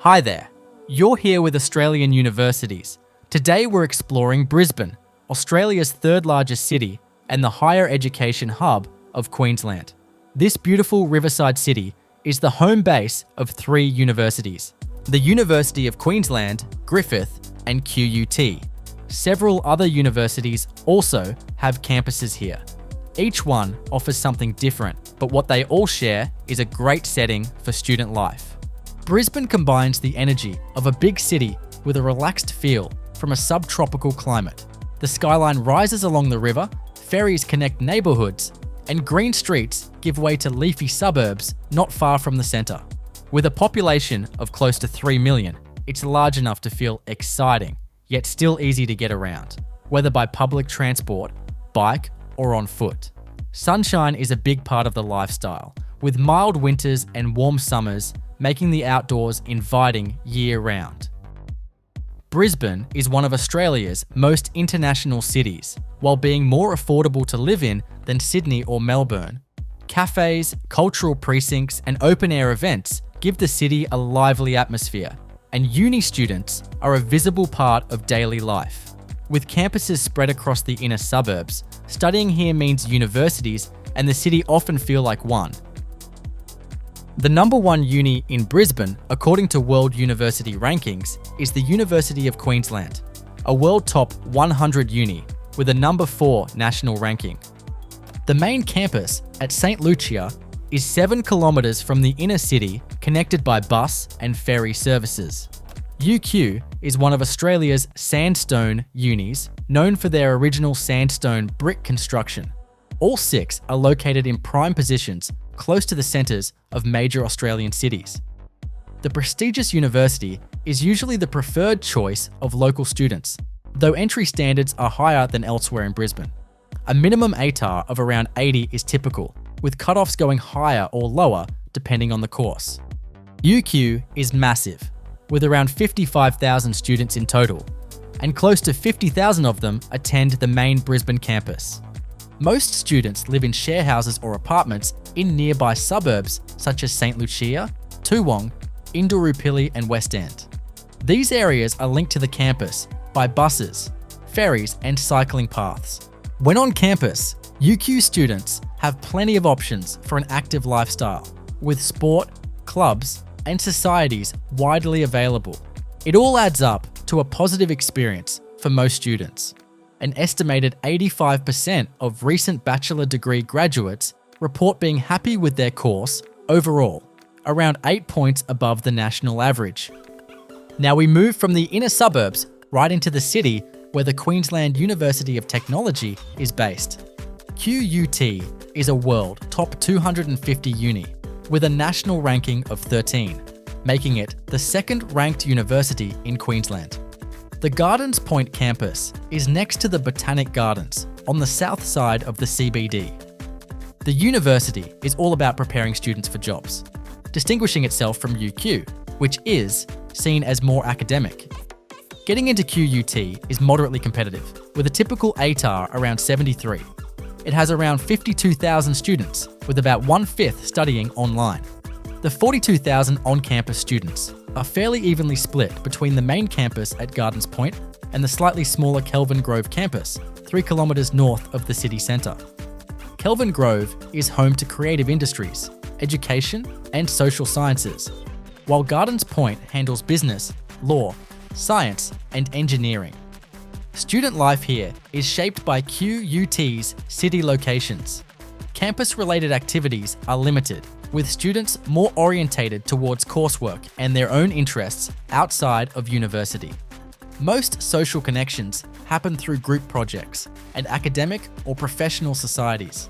Hi there, you're here with Australian universities. Today we're exploring Brisbane, Australia's third largest city and the higher education hub of Queensland. This beautiful riverside city is the home base of 3 universities: the University of Queensland, Griffith and QUT. Several other universities also have campuses here. Each one offers something different, but what they all share is a great setting for student life. Brisbane combines the energy of a big city with a relaxed feel from a subtropical climate. The skyline rises along the river, ferries connect neighbourhoods, and green streets give way to leafy suburbs not far from the centre. With a population of close to 3 million, it's large enough to feel exciting, yet still easy to get around, whether by public transport, bike, or on foot. Sunshine is a big part of the lifestyle, with mild winters and warm summers making the outdoors inviting year-round. Brisbane is one of Australia's most international cities, while being more affordable to live in than Sydney or Melbourne. Cafes, cultural precincts, and open-air events give the city a lively atmosphere, and uni students are a visible part of daily life. With campuses spread across the inner suburbs, studying here means universities and the city often feel like one. The number 1 uni in Brisbane, according to World University Rankings, is the University of Queensland, a world top 100 uni with a number 4 national ranking. The main campus at St Lucia is 7 kilometres from the inner city, connected by bus and ferry services. UQ is one of Australia's sandstone unis, known for their original sandstone brick construction. All 6 are located in prime positions close to the centres of major Australian cities. The prestigious university is usually the preferred choice of local students, though entry standards are higher than elsewhere in Brisbane. A minimum ATAR of around 80 is typical, with cutoffs going higher or lower depending on the course. UQ is massive, with around 55,000 students in total, and close to 50,000 of them attend the main Brisbane campus. Most students live in share houses or apartments in nearby suburbs such as St Lucia, Toowong, Indooroopilly and West End. These areas are linked to the campus by buses, ferries and cycling paths. When on campus, UQ students have plenty of options for an active lifestyle, with sport, clubs and societies widely available. It all adds up to a positive experience for most students. An estimated 85% of recent bachelor degree graduates report being happy with their course overall, around 8 points above the national average. Now we move from the inner suburbs right into the city where the Queensland University of Technology is based. QUT is a world top 250 uni with a national ranking of 13, making it the 2nd ranked university in Queensland. The Gardens Point campus is next to the Botanic Gardens on the south side of the CBD. The university is all about preparing students for jobs, distinguishing itself from UQ, which is seen as more academic. Getting into QUT is moderately competitive, with a typical ATAR around 73. It has around 52,000 students, with about 1/5 studying online. The 42,000 on-campus students are fairly evenly split between the main campus at Gardens Point and the slightly smaller Kelvin Grove campus, 3 kilometres north of the city centre. Kelvin Grove is home to creative industries, education and social sciences, while Gardens Point handles business, law, science and engineering. Student life here is shaped by QUT's city locations. Campus-related activities are limited, with students more orientated towards coursework and their own interests outside of university. Most social connections happen through group projects and academic or professional societies.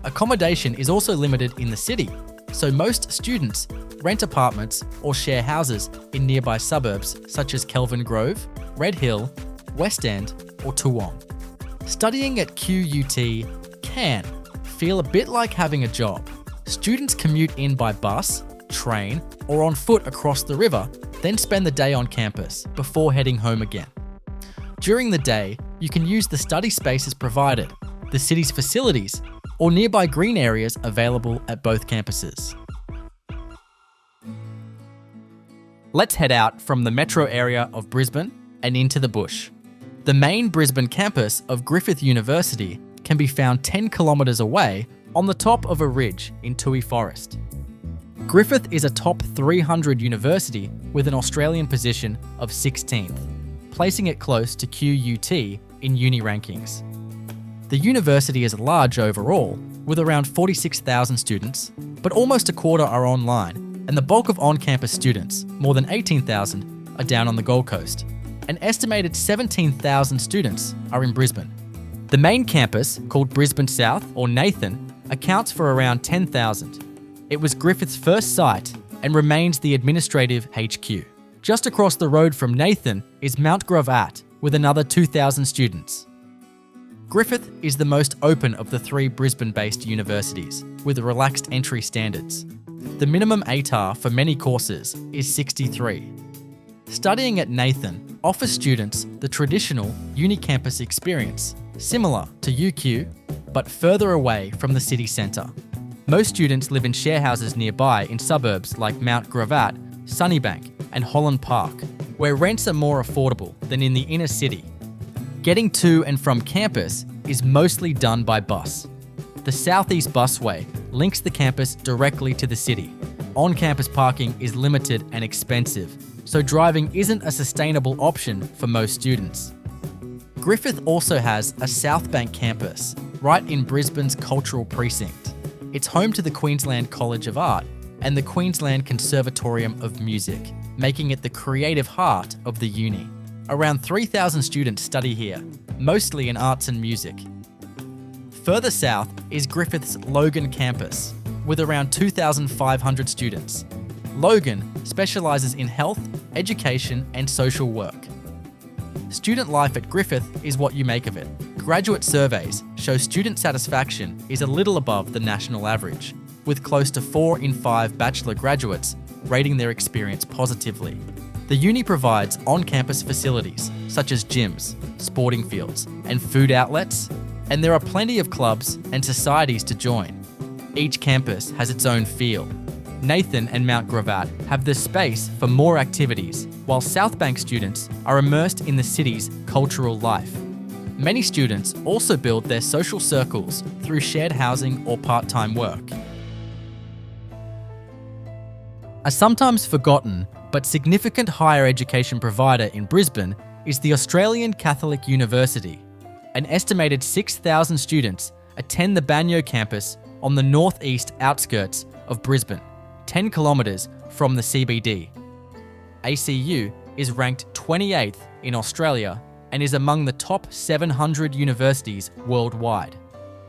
Accommodation is also limited in the city, so most students rent apartments or share houses in nearby suburbs such as Kelvin Grove, Red Hill, West End or Toowong. Studying at QUT can feel a bit like having a job. Students commute in by bus, train, or on foot across the river, then spend the day on campus before heading home again. During the day, you can use the study spaces provided, the city's facilities, or nearby green areas available at both campuses. Let's head out from the metro area of Brisbane and into the bush. The main Brisbane campus of Griffith University can be found 10 kilometres away on the top of a ridge in Toohey Forest. Griffith is a top 300 university with an Australian position of 16th, placing it close to QUT in uni rankings. The university is large overall, with around 46,000 students, but almost a quarter are online, and the bulk of on-campus students, more than 18,000, are down on the Gold Coast. An estimated 17,000 students are in Brisbane. The main campus, called Brisbane South or Nathan, accounts for around 10,000. It was Griffith's first site and remains the administrative HQ. Just across the road from Nathan is Mount QUT with another 2,000 students. Griffith is the most open of the three Brisbane-based universities, with relaxed entry standards. The minimum ATAR for many courses is 63. Studying at Nathan offers students the traditional uni-campus experience, similar to UQ, but further away from the city centre. Most students live in share houses nearby in suburbs like Mount QUT, Sunnybank, and Holland Park, where rents are more affordable than in the inner city. Getting to and from campus is mostly done by bus. The Southeast Busway links the campus directly to the city. On-campus parking is limited and expensive, so driving isn't a sustainable option for most students. Griffith also has a South Bank campus, right in Brisbane's cultural precinct. It's home to the Queensland College of Art and the Queensland Conservatorium of Music, making it the creative heart of the uni. Around 3,000 students study here, mostly in arts and music. Further south is Griffith's Logan campus, with around 2,500 students. Logan specialises in health, education, and social work. Student life at Griffith is what you make of it. Graduate surveys show student satisfaction is a little above the national average, with close to 4 in 5 bachelor graduates rating their experience positively. The uni provides on-campus facilities such as gyms, sporting fields, and food outlets, and there are plenty of clubs and societies to join. Each campus has its own feel. Nathan and Mount QUT have the space for more activities, while South Bank students are immersed in the city's cultural life. Many students also build their social circles through shared housing or part-time work. A sometimes forgotten but significant higher education provider in Brisbane is the Australian Catholic University. An estimated 6,000 students attend the Banyo campus on the northeast outskirts of Brisbane, 10 kilometres from the CBD. ACU is ranked 28th in Australia and is among the top 700 universities worldwide.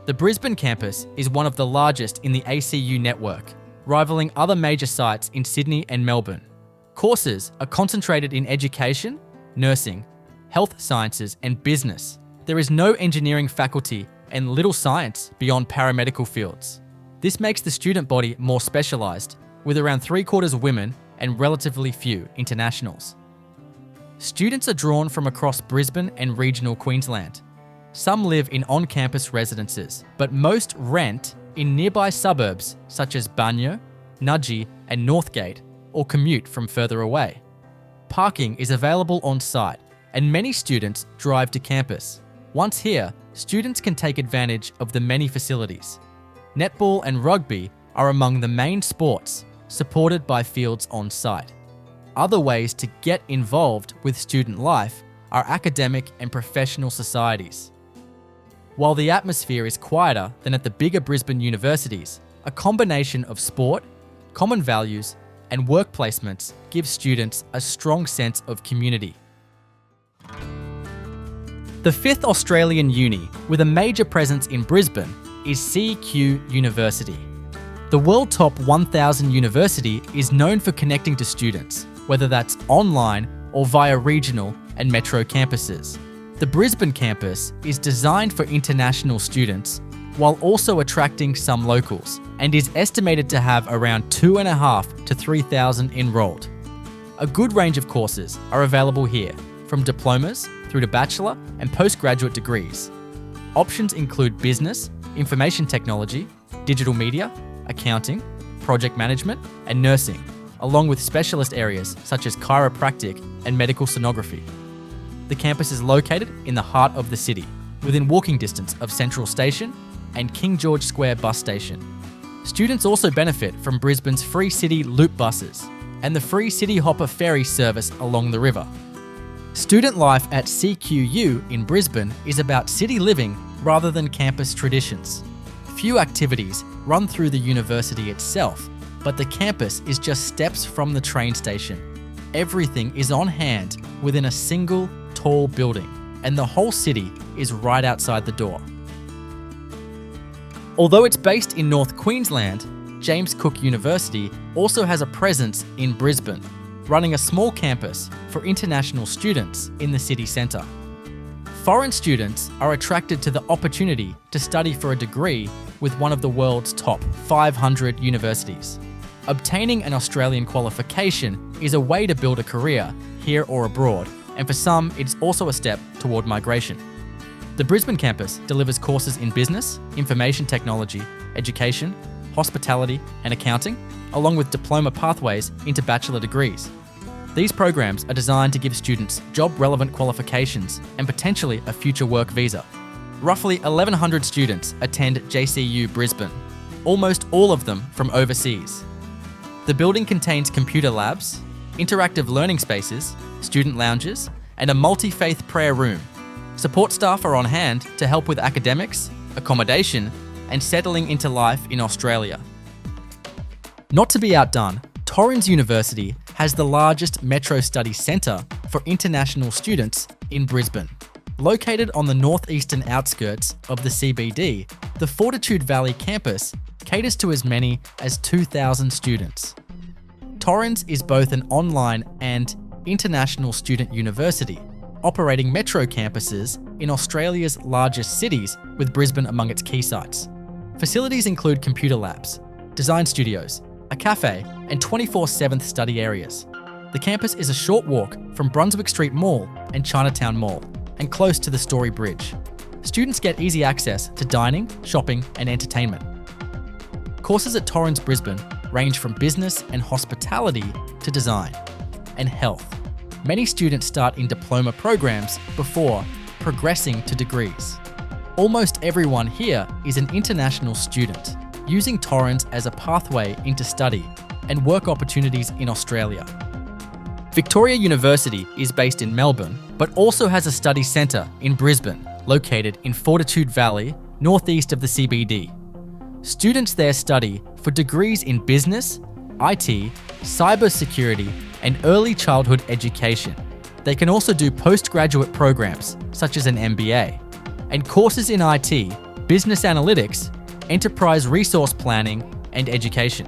The Brisbane campus is one of the largest in the ACU network, rivaling other major sites in Sydney and Melbourne. Courses are concentrated in education, nursing, health sciences, and business. There is no engineering faculty and little science beyond paramedical fields. This makes the student body more specialised, with around 3/4 women and relatively few internationals. Students are drawn from across Brisbane and regional Queensland. Some live in on-campus residences, but most rent in nearby suburbs such as Banyo, Nudgee, and Northgate, or commute from further away. Parking is available on site, and many students drive to campus. Once here, students can take advantage of the many facilities. Netball and rugby are among the main sports, supported by fields on site. Other ways to get involved with student life are academic and professional societies. While the atmosphere is quieter than at the bigger Brisbane universities, a combination of sport, common values, and work placements gives students a strong sense of community. The fifth Australian uni with a major presence in Brisbane is CQUniversity. The world top 1,000 university is known for connecting to students, whether that's online or via regional and metro campuses. The Brisbane campus is designed for international students while also attracting some locals, and is estimated to have around 2,500 to 3,000 enrolled. A good range of courses are available here, from diplomas through to bachelor and postgraduate degrees. Options include business, information technology, digital media, accounting, project management, and nursing. along with specialist areas such as chiropractic and medical sonography. The campus is located in the heart of the city, within walking distance of Central Station and King George Square bus station. Students also benefit from Brisbane's free city loop buses and the free City Hopper ferry service along the river. Student life at CQU in Brisbane is about city living rather than campus traditions. Few activities run through the university itself, but the campus is just steps from the train station. Everything is on hand within a single tall building, and the whole city is right outside the door. Although it's based in North Queensland, James Cook University also has a presence in Brisbane, running a small campus for international students in the city centre. Foreign students are attracted to the opportunity to study for a degree with one of the world's top 500 universities. Obtaining an Australian qualification is a way to build a career here or abroad, and for some, it's also a step toward migration. The Brisbane campus delivers courses in business, information technology, education, hospitality, and accounting, along with diploma pathways into bachelor degrees. These programs are designed to give students job-relevant qualifications and potentially a future work visa. Roughly 1,100 students attend JCU Brisbane, almost all of them from overseas. The building contains computer labs, interactive learning spaces, student lounges, and a multi-faith prayer room. Support staff are on hand to help with academics, accommodation, and settling into life in Australia. Not to be outdone, Torrens University has the largest Metro Study Centre for international students in Brisbane. Located on the northeastern outskirts of the CBD, the Fortitude Valley campus caters to as many as 2,000 students. Torrens is both an online and international student university, operating metro campuses in Australia's largest cities, with Brisbane among its key sites. Facilities include computer labs, design studios, a cafe, and 24/7 study areas. The campus is a short walk from Brunswick Street Mall and Chinatown Mall, and close to the Story Bridge. Students get easy access to dining, shopping, and entertainment. Courses at Torrens Brisbane range from business and hospitality to design and health. Many students start in diploma programs before progressing to degrees. Almost everyone here is an international student, using Torrens as a pathway into study and work opportunities in Australia. Victoria University is based in Melbourne, but also has a study centre in Brisbane, located in Fortitude Valley, northeast of the CBD. Students there study for degrees in business, IT, cybersecurity, and early childhood education. They can also do postgraduate programs, such as an MBA, and courses in IT, business analytics, enterprise resource planning, and education.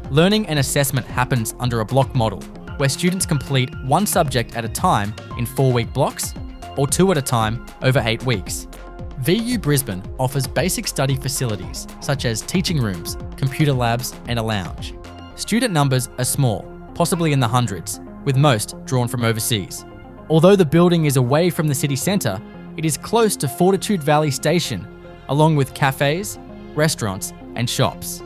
Learning and assessment happens under a block model, where students complete one subject at a time in 4-week blocks, or 2 at a time over 8 weeks. VU Brisbane offers basic study facilities such as teaching rooms, computer labs, and a lounge. Student numbers are small, possibly in the hundreds, with most drawn from overseas. Although the building is away from the city centre, it is close to Fortitude Valley Station, along with cafes, restaurants, and shops.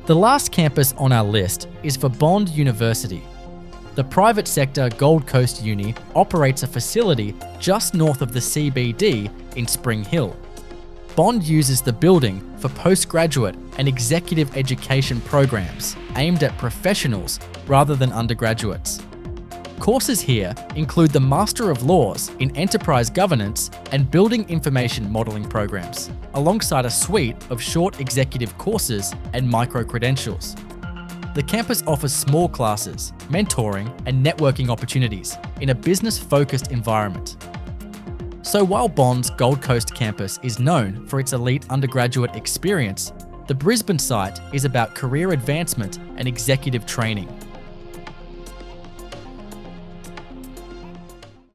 The last campus on our list is for Bond University. The private sector Gold Coast Uni operates a facility just north of the CBD in Spring Hill. Bond uses the building for postgraduate and executive education programs aimed at professionals rather than undergraduates. Courses here include the Master of Laws in Enterprise Governance and Building Information Modelling programs, alongside a suite of short executive courses and micro-credentials. The campus offers small classes, mentoring, and networking opportunities in a business-focused environment. So while Bond's Gold Coast campus is known for its elite undergraduate experience, the Brisbane site is about career advancement and executive training.